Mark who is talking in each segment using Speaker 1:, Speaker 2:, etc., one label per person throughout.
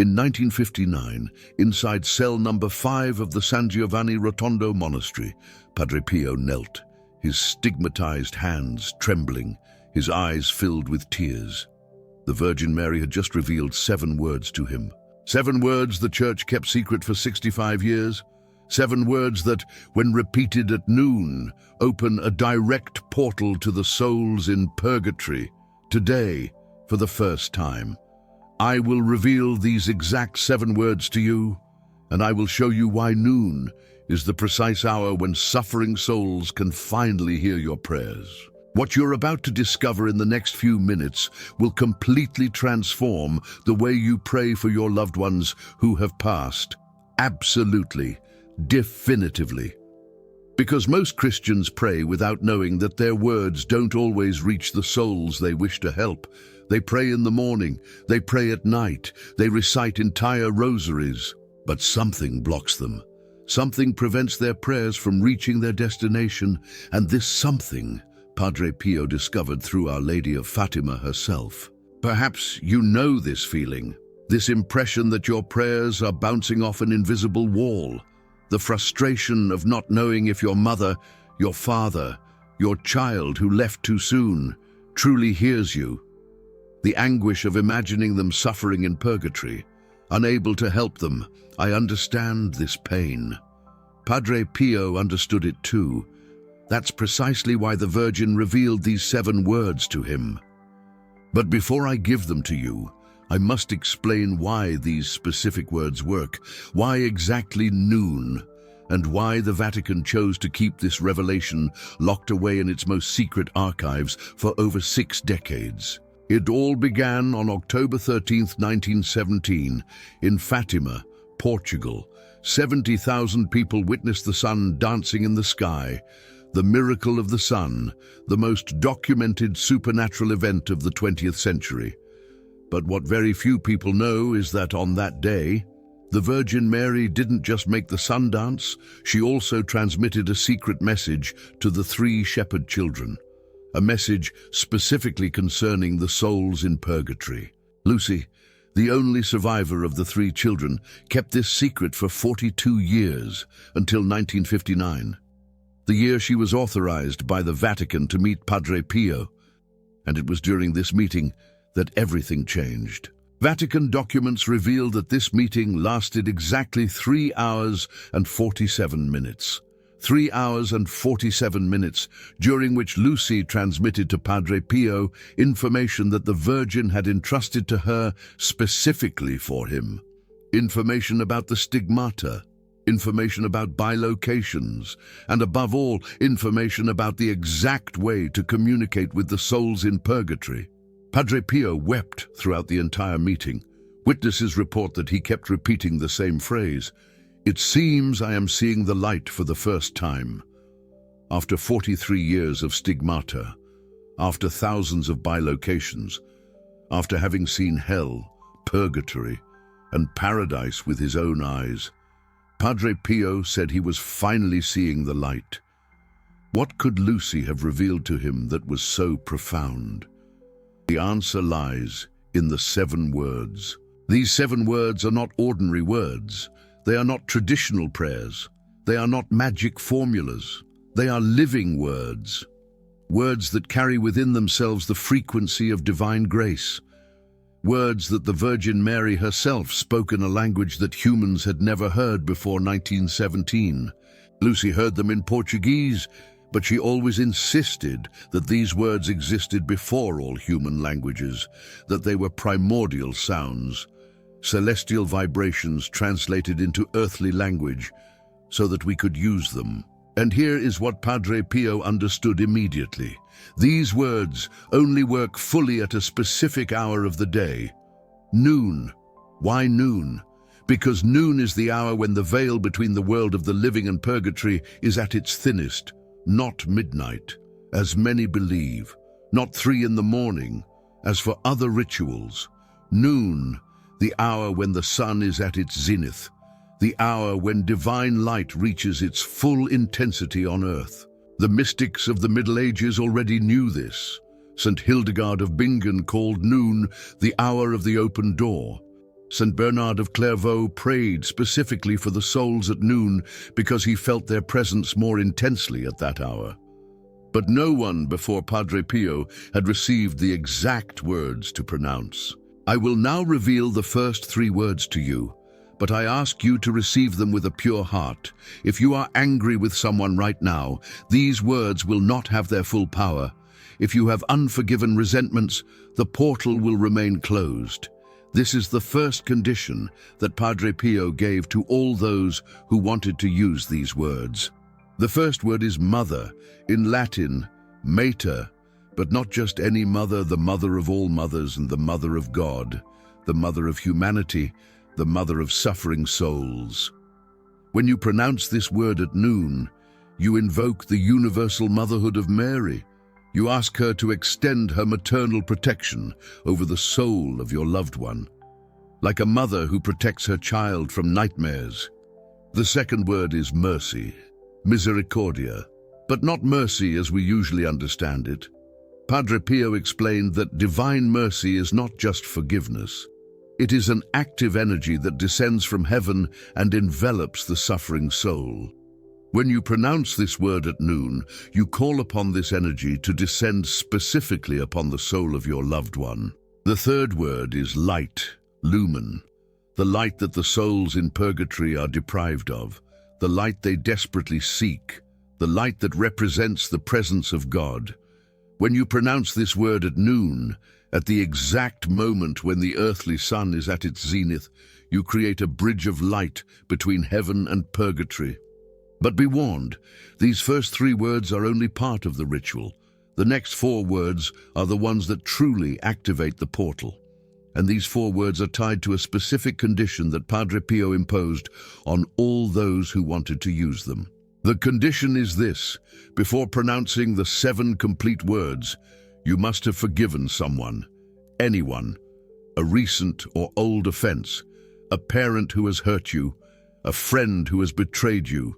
Speaker 1: In 1959, inside cell number 5 of the San Giovanni Rotondo monastery, Padre Pio knelt, his stigmatized hands trembling, his eyes filled with tears. The Virgin Mary had just revealed 7 words to him. 7 words the Church kept secret for 65 years. 7 words that, when repeated at noon, open a direct portal to the souls in purgatory. Today, for the first time, I will reveal these exact 7 words to you, and I will show you why noon is the precise hour when suffering souls can finally hear your prayers. What you're about to discover in the next few minutes will completely transform the way you pray for your loved ones who have passed. Absolutely, definitively. Because most Christians pray without knowing that their words don't always reach the souls they wish to help. They pray in the morning, they pray at night, they recite entire rosaries, but something blocks them. Something prevents their prayers from reaching their destination, and this something Padre Pio discovered through Our Lady of Fatima herself. Perhaps you know this feeling, this impression that your prayers are bouncing off an invisible wall, the frustration of not knowing if your mother, your father, your child who left too soon truly hears you, the anguish of imagining them suffering in purgatory, unable to help them. I understand this pain. Padre Pio understood it too. That's precisely why the Virgin revealed these 7 words to him. But before I give them to you, I must explain why these specific words work, why exactly noon, and why the Vatican chose to keep this revelation locked away in its most secret archives for over 6 decades. It all began on October 13th, 1917, in Fatima, Portugal. 70,000 people witnessed the sun dancing in the sky, the miracle of the sun, the most documented supernatural event of the 20th century. But what very few people know is that on that day, the Virgin Mary didn't just make the sun dance, she also transmitted a secret message to the 3 shepherd children. A message specifically concerning the souls in purgatory. Lucy, the only survivor of the 3 children, kept this secret for 42 years, until 1959, the year she was authorized by the Vatican to meet Padre Pio. And it was during this meeting that everything changed. Vatican documents reveal that this meeting lasted exactly 3 hours and 47 minutes. 3 hours and 47 minutes, during which Lucy transmitted to Padre Pio information that the Virgin had entrusted to her specifically for him. Information about the stigmata, information about bilocations, and above all, information about the exact way to communicate with the souls in purgatory. Padre Pio wept throughout the entire meeting. Witnesses report that he kept repeating the same phrase, "It seems I am seeing the light for the first time." After 43 years of stigmata, after thousands of bilocations, after having seen hell, purgatory, and paradise with his own eyes, Padre Pio said he was finally seeing the light. What could Lucy have revealed to him that was so profound? The answer lies in the 7 words. These 7 words are not ordinary words. They are not traditional prayers. They are not magic formulas. They are living words. Words that carry within themselves the frequency of divine grace. Words that the Virgin Mary herself spoke in a language that humans had never heard before 1917. Lucy heard them in Portuguese, but she always insisted that these words existed before all human languages, that they were primordial sounds, celestial vibrations translated into earthly language so that we could use them. And here is what Padre Pio understood immediately. These words only work fully at a specific hour of the day. Noon. Why noon? Because noon is the hour when the veil between the world of the living and purgatory is at its thinnest. Not midnight, as many believe, not 3 in the morning, as for other rituals. Noon, the hour when the sun is at its zenith, the hour when divine light reaches its full intensity on earth. The mystics of the Middle Ages already knew this. St. Hildegard of Bingen called noon the hour of the open door. St. Bernard of Clairvaux prayed specifically for the souls at noon because he felt their presence more intensely at that hour. But no one before Padre Pio had received the exact words to pronounce. I will now reveal the first 3 words to you, but I ask you to receive them with a pure heart. If you are angry with someone right now, these words will not have their full power. If you have unforgiven resentments, the portal will remain closed. This is the first condition that Padre Pio gave to all those who wanted to use these words. The first word is mother, in Latin, mater, but not just any mother, the mother of all mothers and the mother of God, the mother of humanity, the mother of suffering souls. When you pronounce this word at noon, you invoke the universal motherhood of Mary. You ask her to extend her maternal protection over the soul of your loved one, like a mother who protects her child from nightmares. The second word is mercy, misericordia, but not mercy as we usually understand it. Padre Pio explained that divine mercy is not just forgiveness. It is an active energy that descends from heaven and envelops the suffering soul. When you pronounce this word at noon, you call upon this energy to descend specifically upon the soul of your loved one. The third word is light, lumen, the light that the souls in purgatory are deprived of, the light they desperately seek, the light that represents the presence of God. When you pronounce this word at noon, at the exact moment when the earthly sun is at its zenith, you create a bridge of light between heaven and purgatory. But be warned, these first 3 words are only part of the ritual. The next 4 words are the ones that truly activate the portal. And these 4 words are tied to a specific condition that Padre Pio imposed on all those who wanted to use them. The condition is this: before pronouncing the 7 complete words, you must have forgiven someone, anyone, a recent or old offense, a parent who has hurt you, a friend who has betrayed you,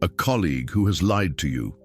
Speaker 1: a colleague who has lied to you.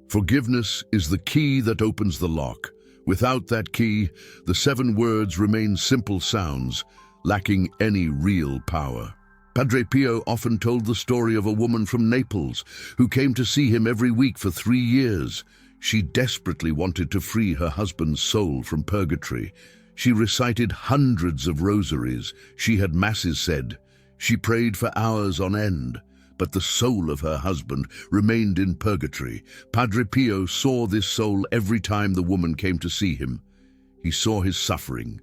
Speaker 1: Forgiveness is the key that opens the lock. Without that key, the 7 words remain simple sounds, lacking any real power. Padre Pio often told the story of a woman from Naples who came to see him every week for 3 years. She desperately wanted to free her husband's soul from purgatory. She recited hundreds of rosaries. She had masses said. She prayed for hours on end. But the soul of her husband remained in purgatory. Padre Pio saw this soul every time the woman came to see him. He saw his suffering.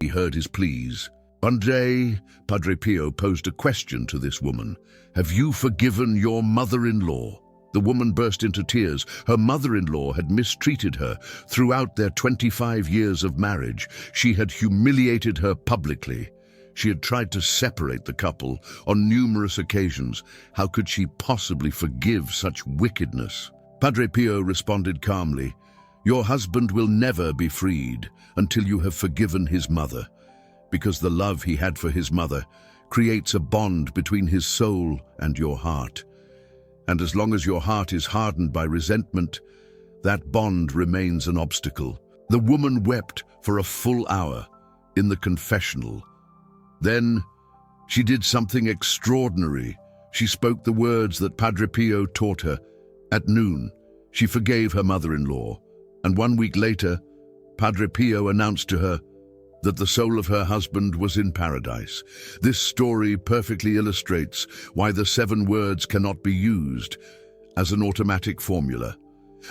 Speaker 1: He heard his pleas. One day, Padre Pio posed a question to this woman. Have you forgiven your mother-in-law? The woman burst into tears. Her mother-in-law had mistreated her throughout their 25 years of marriage. She had humiliated her publicly. She had tried to separate the couple on numerous occasions. How could she possibly forgive such wickedness? Padre Pio responded calmly, your husband will never be freed until you have forgiven his mother, because the love he had for his mother creates a bond between his soul and your heart. And as long as your heart is hardened by resentment, that bond remains an obstacle. The woman wept for a full hour in the confessional. Then she did something extraordinary. She spoke the words that Padre Pio taught her. At noon, she forgave her mother-in-law, and 1 week later, Padre Pio announced to her that the soul of her husband was in paradise. This story perfectly illustrates why the 7 words cannot be used as an automatic formula.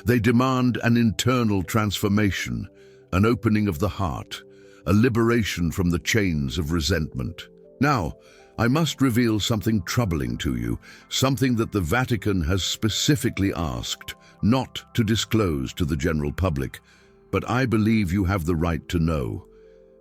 Speaker 1: They demand an internal transformation, an opening of the heart, a liberation from the chains of resentment. Now, I must reveal something troubling to you, something that the Vatican has specifically asked not to disclose to the general public, but I believe you have the right to know,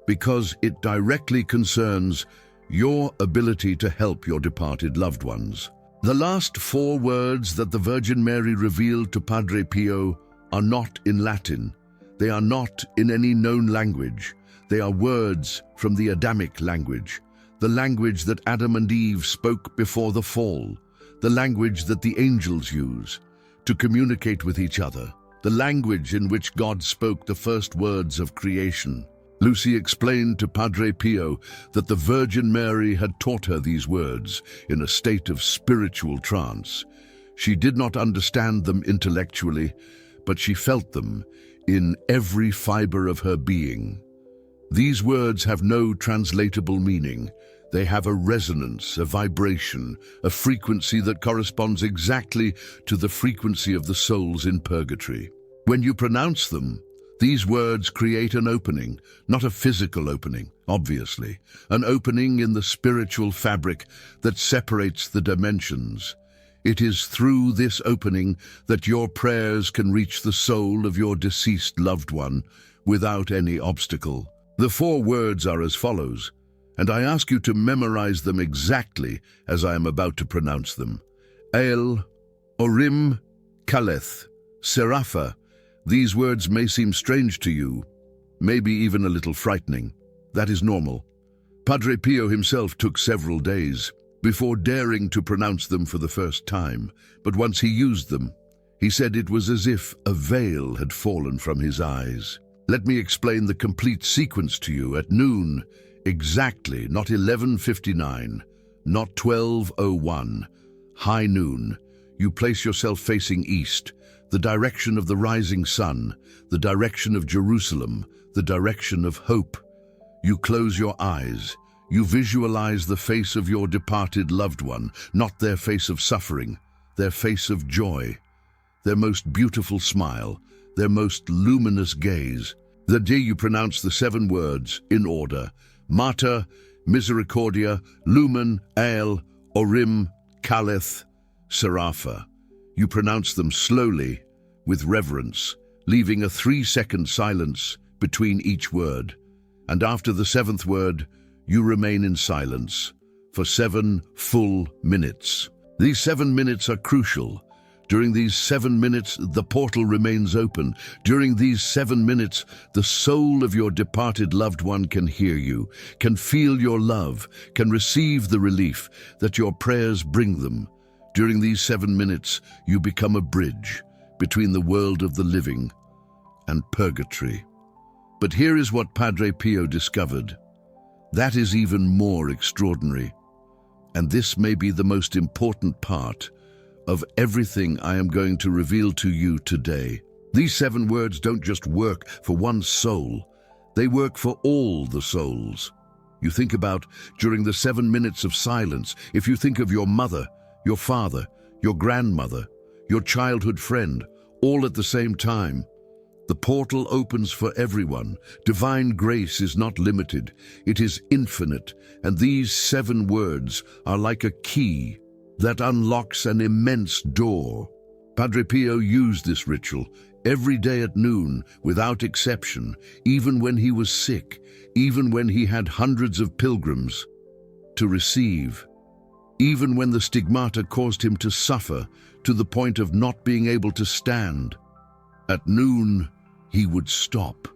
Speaker 1: because it directly concerns your ability to help your departed loved ones. The last 4 words that the Virgin Mary revealed to Padre Pio are not in Latin. They are not in any known language. They are words from the Adamic language, the language that Adam and Eve spoke before the fall, the language that the angels use to communicate with each other, the language in which God spoke the first words of creation. Lucy explained to Padre Pio that the Virgin Mary had taught her these words in a state of spiritual trance. She did not understand them intellectually, but she felt them in every fiber of her being. These words have no translatable meaning. They have a resonance, a vibration, a frequency that corresponds exactly to the frequency of the souls in purgatory. When you pronounce them, these words create an opening, not a physical opening, obviously, an opening in the spiritual fabric that separates the dimensions. It is through this opening that your prayers can reach the soul of your deceased loved one without any obstacle. The 4 words are as follows, and I ask you to memorize them exactly as I am about to pronounce them. El, Orim, Kaleth, Serapha. These words may seem strange to you, maybe even a little frightening. That is normal. Padre Pio himself took several days before daring to pronounce them for the first time, but once he used them, he said it was as if a veil had fallen from his eyes. Let me explain the complete sequence to you. At noon, exactly, not 11:59, not 12:01, high noon, you place yourself facing east, the direction of the rising sun, the direction of Jerusalem, the direction of hope. You close your eyes. You visualize the face of your departed loved one, not their face of suffering, their face of joy, their most beautiful smile, their most luminous gaze. The day you pronounce the 7 words in order: Mater, Misericordia, Lumen, El, Orim, Kaleth, Serapha. You pronounce them slowly, with reverence, leaving a 3-second silence between each word. And after the 7th word, you remain in silence for 7 full minutes. These 7 minutes are crucial. During these 7 minutes, the portal remains open. During these 7 minutes, the soul of your departed loved one can hear you, can feel your love, can receive the relief that your prayers bring them. During these 7 minutes, you become a bridge between the world of the living and purgatory. But here is what Padre Pio discovered. That is even more extraordinary. And this may be the most important part of everything I am going to reveal to you today. These 7 words don't just work for one soul, they work for all the souls. You think about during the 7 minutes of silence, if you think of your mother, your father, your grandmother, your childhood friend, all at the same time, the portal opens for everyone. Divine grace is not limited, it is infinite, and these 7 words are like a key that unlocks an immense door. Padre Pio used this ritual every day at noon, without exception, even when he was sick, even when he had hundreds of pilgrims to receive, even when the stigmata caused him to suffer to the point of not being able to stand. At noon, he would stop.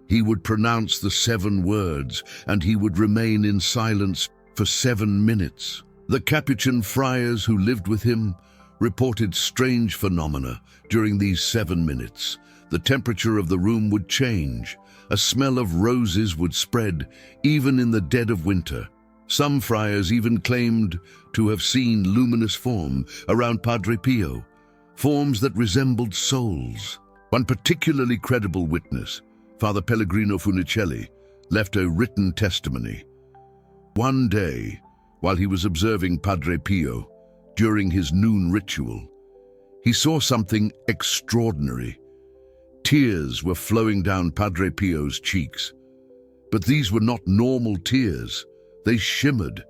Speaker 1: He would pronounce the 7 words, and he would remain in silence for 7 minutes. The Capuchin friars who lived with him reported strange phenomena during these 7 minutes. The temperature of the room would change. A smell of roses would spread, even in the dead of winter. Some friars even claimed to have seen luminous form around Padre Pio, forms that resembled souls. One particularly credible witness, Father Pellegrino Funicelli, left a written testimony. One day, while he was observing Padre Pio during his noon ritual, he saw something extraordinary. Tears were flowing down Padre Pio's cheeks. But these were not normal tears. They shimmered,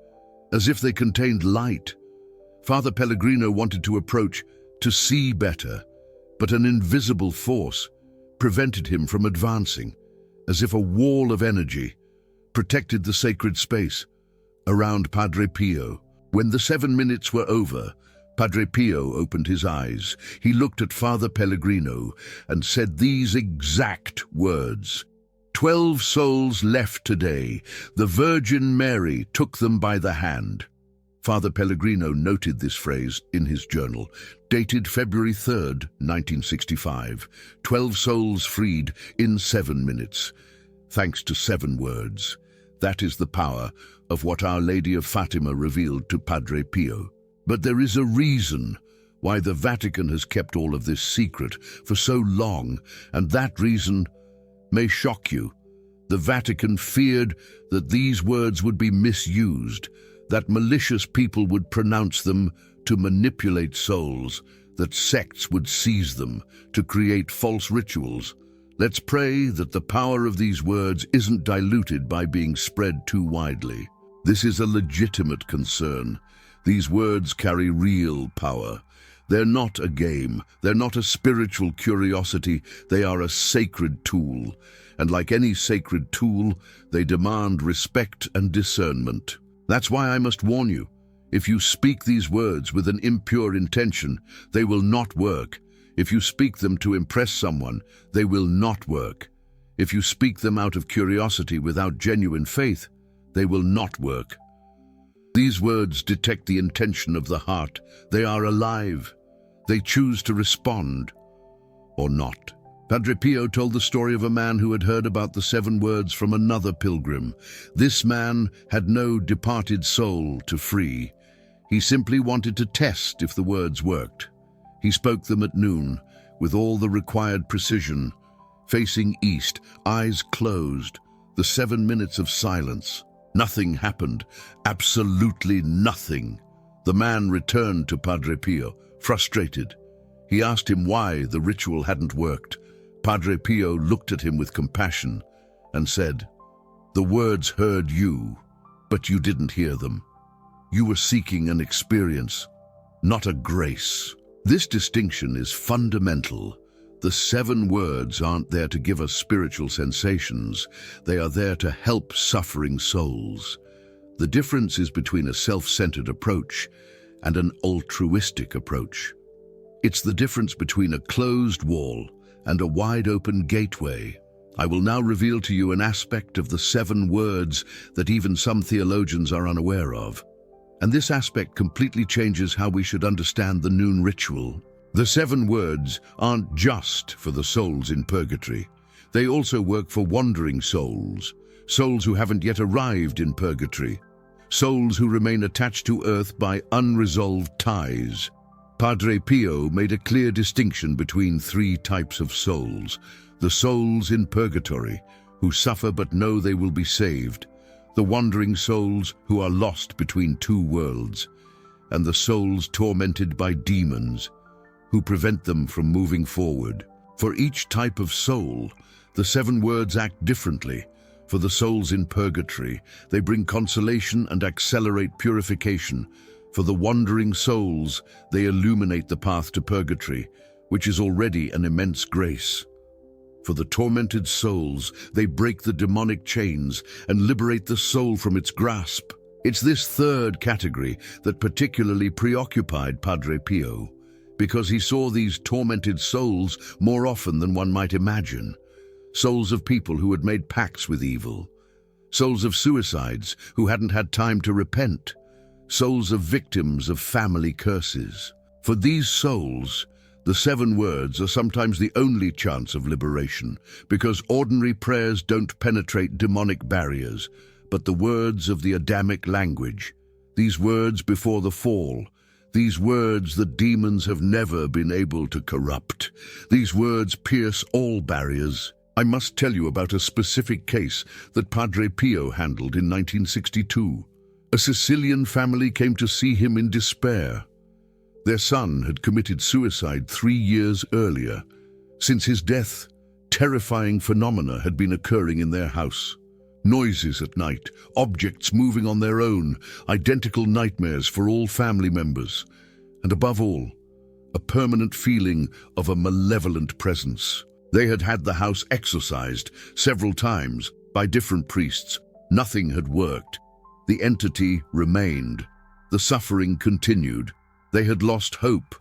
Speaker 1: as if they contained light. Father Pellegrino wanted to approach to see better, but an invisible force prevented him from advancing, as if a wall of energy protected the sacred space around Padre Pio. When the 7 minutes were over, Padre Pio opened his eyes. He looked at Father Pellegrino and said these exact words: 12 souls left today. The Virgin Mary took them by the hand. Father Pellegrino noted this phrase in his journal, dated February 3rd, 1965. 12 souls freed in 7 minutes. thanks to 7 words. That is the power of what Our Lady of Fatima revealed to Padre Pio. But there is a reason why the Vatican has kept all of this secret for so long, and that reason may shock you. The Vatican feared that these words would be misused, that malicious people would pronounce them to manipulate souls, that sects would seize them to create false rituals. Let's pray that the power of these words isn't diluted by being spread too widely. This is a legitimate concern. These words carry real power. They're not a game. They're not a spiritual curiosity. They are a sacred tool. And like any sacred tool, they demand respect and discernment. That's why I must warn you. If you speak these words with an impure intention, they will not work. If you speak them to impress someone, they will not work. If you speak them out of curiosity without genuine faith, they will not work. These words detect the intention of the heart. They are alive. They choose to respond or not. Padre Pio told the story of a man who had heard about the 7 words from another pilgrim. This man had no departed soul to free. He simply wanted to test if the words worked. He spoke them at noon, with all the required precision, facing east, eyes closed, the 7 minutes of silence. Nothing happened, absolutely nothing. The man returned to Padre Pio, frustrated. He asked him why the ritual hadn't worked. Padre Pio looked at him with compassion and said, "The words heard you, but you didn't hear them. You were seeking an experience, not a grace." This distinction is fundamental. The 7 words aren't there to give us spiritual sensations. They are there to help suffering souls. The difference is between a self-centered approach and an altruistic approach. It's the difference between a closed wall and a wide-open gateway. I will now reveal to you an aspect of the 7 words that even some theologians are unaware of. And this aspect completely changes how we should understand the noon ritual. The 7 words aren't just for the souls in purgatory. They also work for wandering souls, souls who haven't yet arrived in purgatory, souls who remain attached to earth by unresolved ties. Padre Pio made a clear distinction between 3 types of souls: the souls in purgatory, who suffer but know they will be saved; the wandering souls who are lost between 2 worlds; and the souls tormented by demons, who prevent them from moving forward. For each type of soul, the 7 words act differently. For the souls in purgatory, they bring consolation and accelerate purification. For the wandering souls, they illuminate the path to purgatory, which is already an immense grace. For the tormented souls, they break the demonic chains and liberate the soul from its grasp. It's this 3rd category that particularly preoccupied Padre Pio, because he saw these tormented souls more often than one might imagine. Souls of people who had made pacts with evil. Souls of suicides who hadn't had time to repent. Souls of victims of family curses. For these souls, the 7 words are sometimes the only chance of liberation, because ordinary prayers don't penetrate demonic barriers, but the words of the Adamic language, these words before the fall, these words that demons have never been able to corrupt, these words pierce all barriers. I must tell you about a specific case that Padre Pio handled in 1962. A Sicilian family came to see him in despair. Their son had committed suicide 3 years earlier. Since his death, terrifying phenomena had been occurring in their house. Noises at night, objects moving on their own, identical nightmares for all family members, and above all, a permanent feeling of a malevolent presence. They had had the house exorcised several times by different priests. Nothing had worked. The entity remained. The suffering continued. They had lost hope.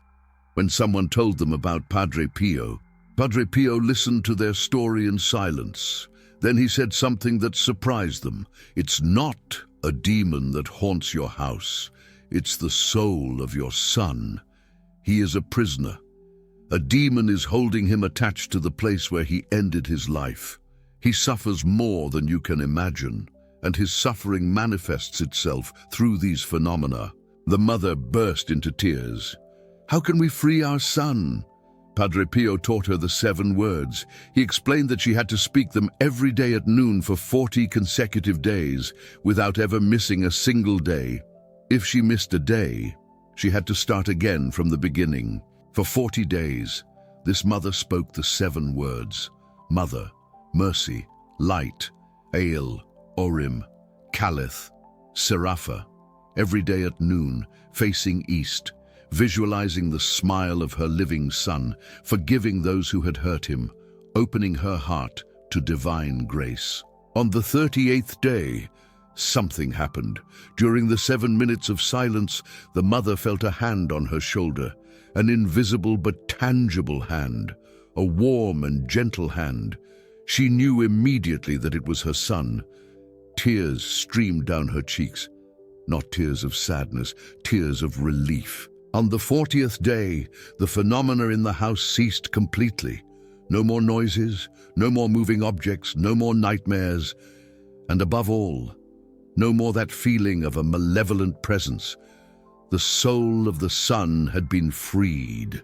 Speaker 1: When someone told them about Padre Pio, Padre Pio listened to their story in silence. Then he said something that surprised them. "It's not a demon that haunts your house. It's the soul of your son. He is a prisoner. A demon is holding him attached to the place where he ended his life. He suffers more than you can imagine, and his suffering manifests itself through these phenomena. The mother burst into tears. "How can we free our son?" Padre Pio taught her the 7 words. He explained that she had to speak them every day at noon for 40 consecutive days, without ever missing a single day. If she missed a day, she had to start again from the beginning. For 40 days, this mother spoke the 7 words: Mother, Mercy, Light, Ael, Orim, Caliph, Serapha, every day at noon, facing east, visualizing the smile of her living son, forgiving those who had hurt him, opening her heart to divine grace. On the 38th day, something happened. During the 7 minutes of silence, the mother felt a hand on her shoulder, an invisible but tangible hand, a warm and gentle hand. She knew immediately that it was her son. Tears streamed down her cheeks, not tears of sadness, tears of relief. On the 40th day, the phenomena in the house ceased completely. No more noises, no more moving objects, no more nightmares, and above all, no more that feeling of a malevolent presence. The soul of the son had been freed.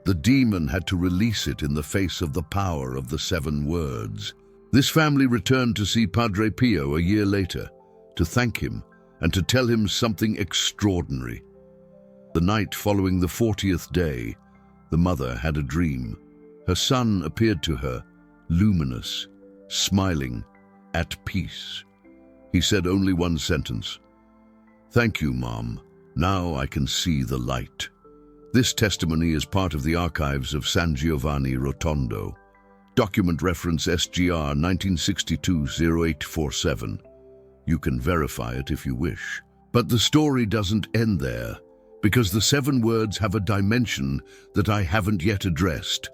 Speaker 1: The demon had to release it in the face of the power of the 7 words. This family returned to see Padre Pio a year later, to thank him and to tell him something extraordinary. The night following the 40th day, the mother had a dream. Her son appeared to her, luminous, smiling, at peace. He said only one sentence: "Thank you, Mom. Now I can see the light." This testimony is part of the archives of San Giovanni Rotondo. Document reference SGR 1962-0847. You can verify it if you wish. But the story doesn't end there, because the 7 words have a dimension that I haven't yet addressed,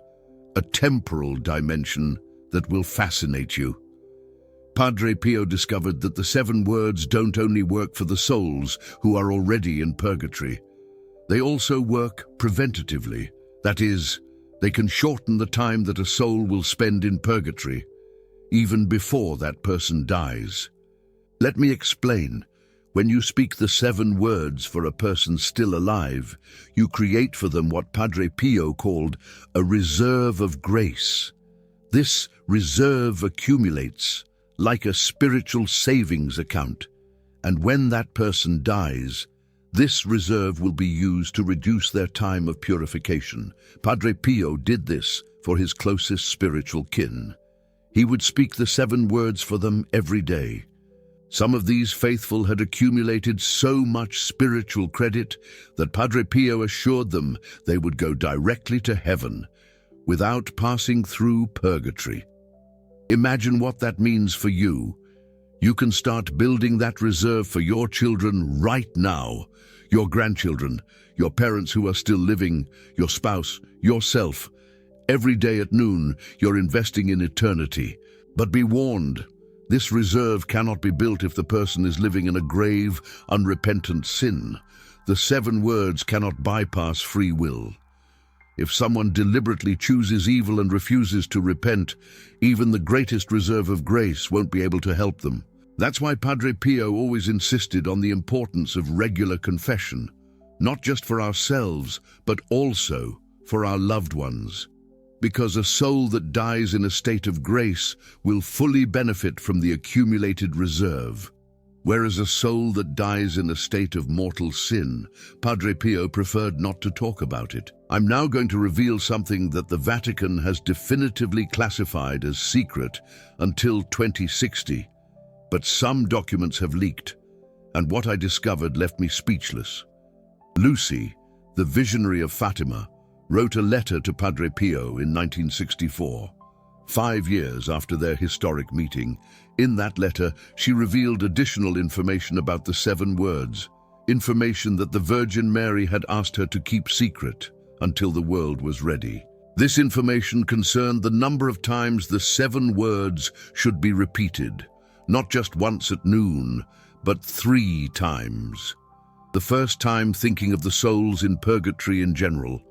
Speaker 1: a temporal dimension that will fascinate you. Padre Pio discovered that the 7 words don't only work for the souls who are already in purgatory. They also work preventatively. That is, they can shorten the time that a soul will spend in purgatory, even before that person dies. Let me explain. When you speak the 7 words for a person still alive, you create for them what Padre Pio called a reserve of grace. This reserve accumulates like a spiritual savings account, and when that person dies, this reserve will be used to reduce their time of purification. Padre Pio did this for his closest spiritual kin. He would speak the 7 words for them every day. Some of these faithful had accumulated so much spiritual credit that Padre Pio assured them they would go directly to heaven without passing through purgatory. Imagine what that means for you. You can start building that reserve for your children right now, your grandchildren, your parents who are still living, your spouse, yourself. Every day at noon, you're investing in eternity. But be warned, this reserve cannot be built if the person is living in a grave, unrepentant sin. The 7 words cannot bypass free will. If someone deliberately chooses evil and refuses to repent, even the greatest reserve of grace won't be able to help them. That's why Padre Pio always insisted on the importance of regular confession, not just for ourselves, but also for our loved ones. Because a soul that dies in a state of grace will fully benefit from the accumulated reserve, whereas a soul that dies in a state of mortal sin, Padre Pio preferred not to talk about it. I'm now going to reveal something that the Vatican has definitively classified as secret until 2060, but some documents have leaked, and what I discovered left me speechless. Lucy, the visionary of Fatima, wrote a letter to Padre Pio in 1964, 5 years after their historic meeting. In that letter, she revealed additional information about the 7 words, information that the Virgin Mary had asked her to keep secret until the world was ready. This information concerned the number of times the 7 words should be repeated, not just once at noon, but 3 times. The first time thinking of the souls in purgatory in general,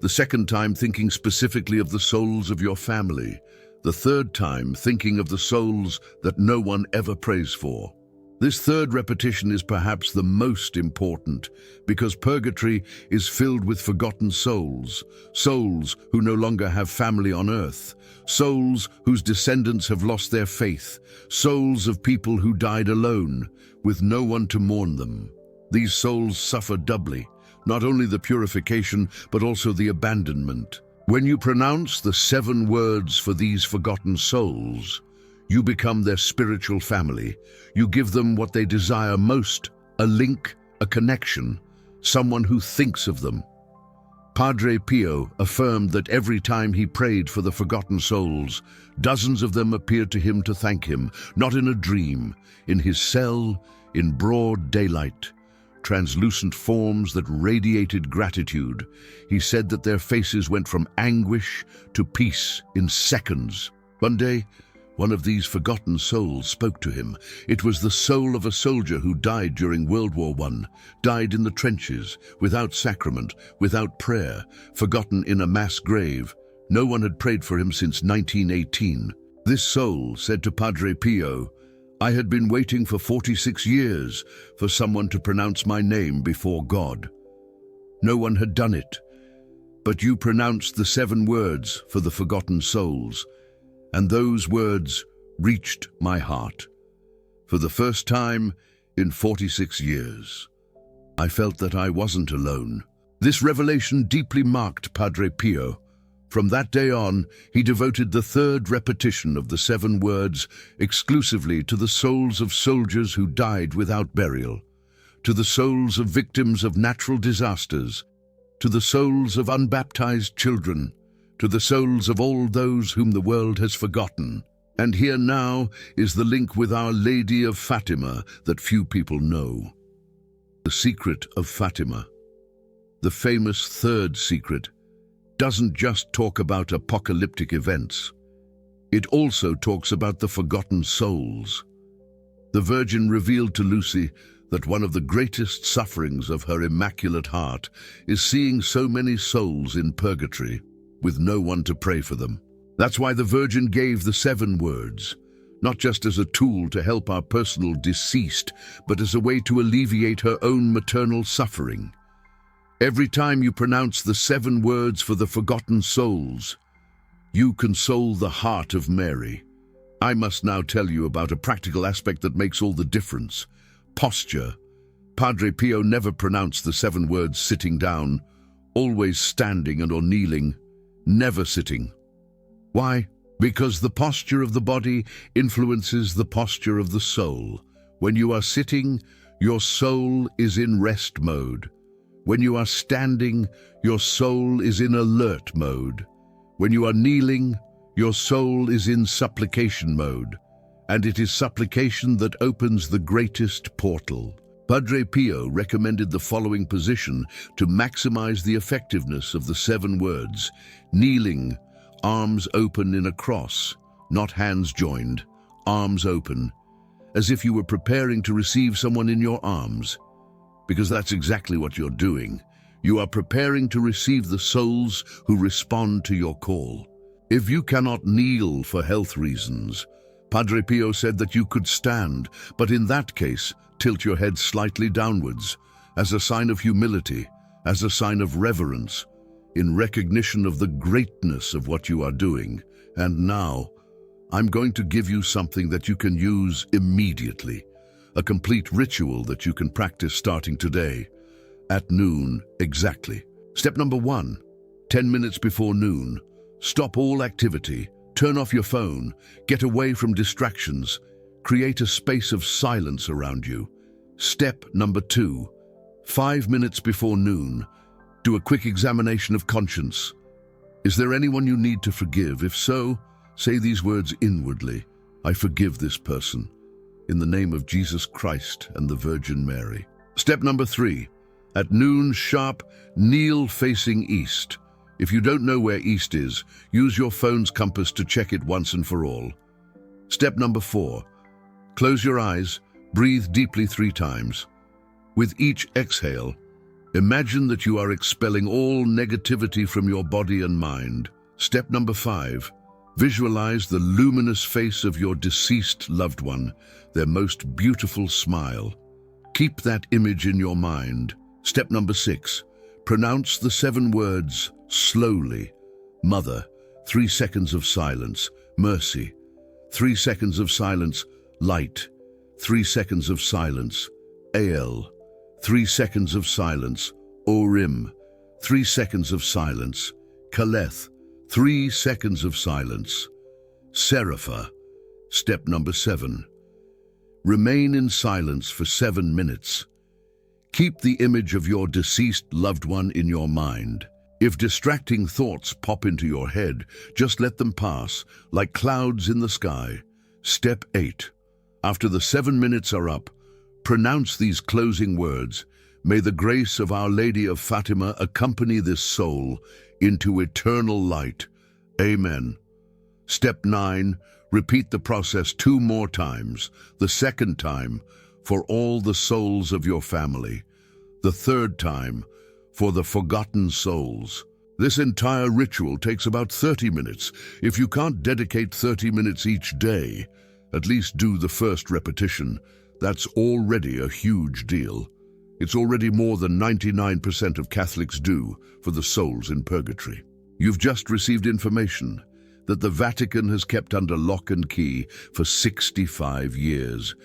Speaker 1: the second time thinking specifically of the souls of your family, the third time thinking of the souls that no one ever prays for. This third repetition is perhaps the most important because purgatory is filled with forgotten souls, souls who no longer have family on earth, souls whose descendants have lost their faith, souls of people who died alone, with no one to mourn them. These souls suffer doubly, not only the purification but also the abandonment. When you pronounce the 7 words for these forgotten souls, you become their spiritual family. You give them what they desire most, a link, a connection, someone who thinks of them. Padre Pio affirmed that every time he prayed for the forgotten souls, dozens of them appeared to him to thank him, not in a dream, in his cell, in broad daylight. Translucent forms that radiated gratitude. He said that their faces went from anguish to peace in seconds. One day, one of these forgotten souls spoke to him. It was the soul of a soldier who died during World War I, died in the trenches, without sacrament, without prayer, forgotten in a mass grave. No one had prayed for him since 1918. This soul said to Padre Pio, "I had been waiting for 46 years for someone to pronounce my name before God. No one had done it, but you pronounced the 7 words for the forgotten souls, and those words reached my heart. For the first time in 46 years, I felt that I wasn't alone." This revelation deeply marked Padre Pio. From that day on, he devoted the third repetition of the 7 words exclusively to the souls of soldiers who died without burial, to the souls of victims of natural disasters, to the souls of unbaptized children, to the souls of all those whom the world has forgotten. And here now is the link with Our Lady of Fatima that few people know. The secret of Fatima, the famous third secret, doesn't just talk about apocalyptic events. It also talks about the forgotten souls. The Virgin revealed to Lucy that one of the greatest sufferings of her Immaculate Heart is seeing so many souls in purgatory, with no one to pray for them. That's why the Virgin gave the 7 words, not just as a tool to help our personal deceased, but as a way to alleviate her own maternal suffering. Every time you pronounce the 7 words for the forgotten souls, you console the heart of Mary. I must now tell you about a practical aspect that makes all the difference: posture. Padre Pio never pronounced the 7 words sitting down, always standing and or kneeling, never sitting. Why? Because the posture of the body influences the posture of the soul. When you are sitting, your soul is in rest mode. When you are standing, your soul is in alert mode. When you are kneeling, your soul is in supplication mode. And it is supplication that opens the greatest portal. Padre Pio recommended the following position to maximize the effectiveness of the 7 words: kneeling, arms open in a cross, not hands joined, arms open, as if you were preparing to receive someone in your arms. Because that's exactly what you're doing. You are preparing to receive the souls who respond to your call. If you cannot kneel for health reasons, Padre Pio said that you could stand, but in that case, tilt your head slightly downwards, as a sign of humility, as a sign of reverence, in recognition of the greatness of what you are doing. And now, I'm going to give you something that you can use immediately. A complete ritual that you can practice starting today, at noon exactly. Step number 1, 10 minutes before noon, stop all activity, turn off your phone, get away from distractions, create a space of silence around you. Step number 2, 5 minutes before noon, do a quick examination of conscience. Is there anyone you need to forgive? If so, say these words inwardly: I forgive this person, in the name of Jesus Christ and the Virgin Mary. Step number 3, at noon sharp, kneel facing east. If you don't know where east is, use your phone's compass to check it once and for all. Step number 4, close your eyes, breathe deeply 3 times. With each exhale, imagine that you are expelling all negativity from your body and mind. Step number 5, Visualize the luminous face of your deceased loved one, their most beautiful smile. Keep that image in your mind. Step number 6. Pronounce the 7 words slowly. Mother, 3 seconds of silence. Mercy, 3 seconds of silence. Light, 3 seconds of silence. El, 3 seconds of silence. Orim, 3 seconds of silence. Kaleth, 3 seconds of silence. Serapha. Step number 7. Remain in silence for 7 minutes. Keep the image of your deceased loved one in your mind. If distracting thoughts pop into your head, just let them pass, like clouds in the sky. Step 8. After the 7 minutes are up, pronounce these closing words. May the grace of Our Lady of Fatima accompany this soul into eternal light. Amen. Step 9. Repeat the process 2 more times. The 2nd time, for all the souls of your family. The 3rd time, for the forgotten souls. This entire ritual takes about 30 minutes. If you can't dedicate 30 minutes each day, at least do the first repetition. That's already a huge deal. It's already more than 99% of Catholics do for the souls in purgatory. You've just received information that the Vatican has kept under lock and key for 65 years.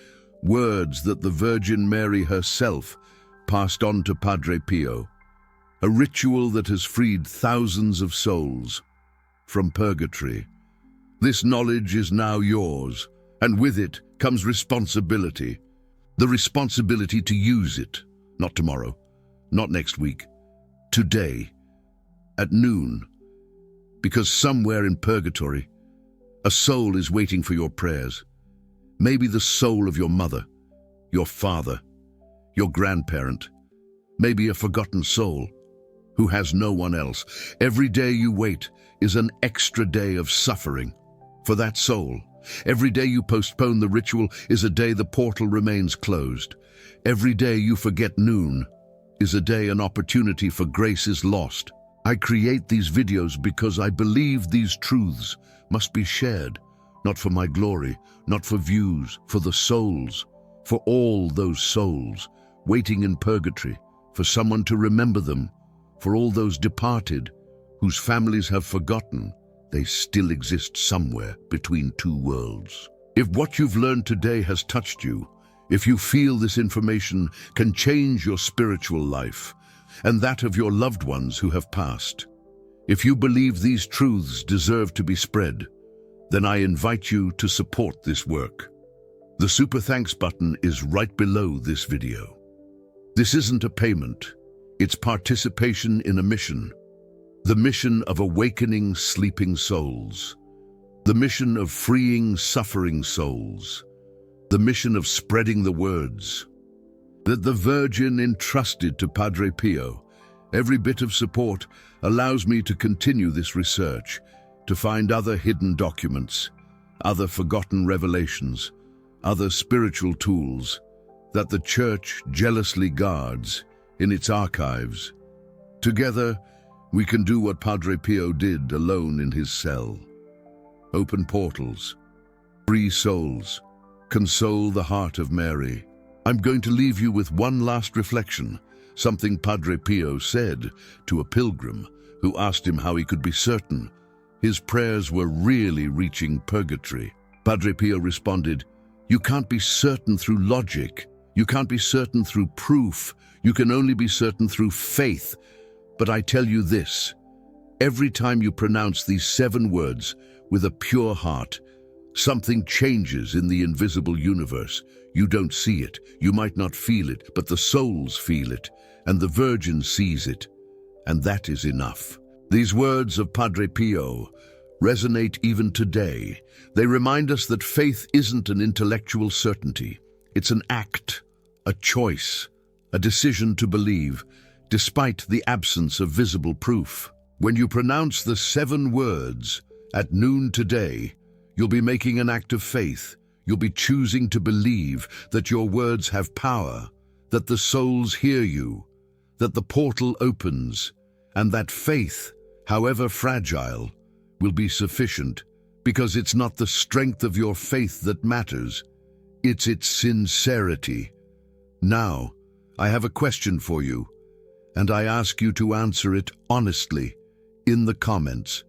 Speaker 1: Words that the Virgin Mary herself passed on to Padre Pio. A ritual that has freed thousands of souls from purgatory. This knowledge is now yours, and with it comes responsibility. The responsibility to use it, not tomorrow, not next week, today, at noon. Because somewhere in purgatory, a soul is waiting for your prayers. Maybe the soul of your mother, your father, your grandparent, maybe a forgotten soul who has no one else. Every day you wait is an extra day of suffering for that soul. Every day you postpone the ritual is a day the portal remains closed. Every day you forget noon is a day an opportunity for grace is lost. I create these videos because I believe these truths must be shared, not for my glory, not for views, for the souls, for all those souls waiting in purgatory, for someone to remember them, for all those departed whose families have forgotten they still exist somewhere between 2 worlds. If what you've learned today has touched you, if you feel this information can change your spiritual life and that of your loved ones who have passed, if you believe these truths deserve to be spread, then I invite you to support this work. The Super Thanks button is right below this video. This isn't a payment, it's participation in a mission. The mission of awakening sleeping souls. The mission of freeing suffering souls. The mission of spreading the words that the Virgin entrusted to Padre Pio. Every bit of support allows me to continue this research, to find other hidden documents, other forgotten revelations, other spiritual tools that the Church jealously guards in its archives. Together, we can do what Padre Pio did alone in his cell. Open portals, free souls, console the heart of Mary. I'm going to leave you with one last reflection, something Padre Pio said to a pilgrim who asked him how he could be certain his prayers were really reaching purgatory. Padre Pio responded, "You can't be certain through logic. You can't be certain through proof. You can only be certain through faith. But I tell you this, every time you pronounce these 7 words with a pure heart, something changes in the invisible universe. You don't see it, you might not feel it, but the souls feel it, and the Virgin sees it, and that is enough." These words of Padre Pio resonate even today. They remind us that faith isn't an intellectual certainty. It's an act, a choice, a decision to believe, despite the absence of visible proof. When you pronounce the 7 words at noon today, you'll be making an act of faith. You'll be choosing to believe that your words have power, that the souls hear you, that the portal opens, and that faith, however fragile, will be sufficient Because it's not the strength of your faith that matters, it's its sincerity. Now, I have a question for you, and I ask you to answer it honestly, in the comments.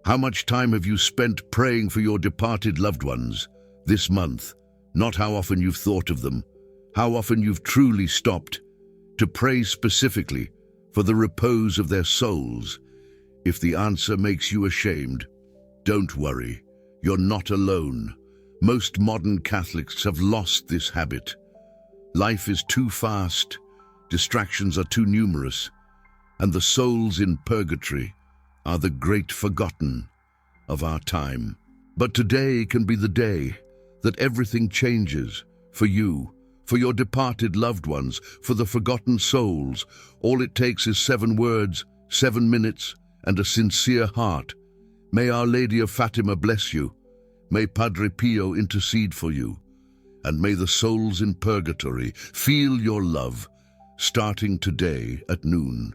Speaker 1: How much time have you spent praying for your departed loved ones this month? Not how often you've thought of them, how often you've truly stopped to pray specifically for the repose of their souls. If the answer makes you ashamed, don't worry, you're not alone. Most modern Catholics have lost this habit. Life is too fast, distractions are too numerous, and the souls in purgatory are the great forgotten of our time. But today can be the day that everything changes for you, for your departed loved ones, for the forgotten souls. All it takes is 7 words, 7 minutes, and a sincere heart. May Our Lady of Fatima bless you. May Padre Pio intercede for you. And may the souls in purgatory feel your love, starting today at noon.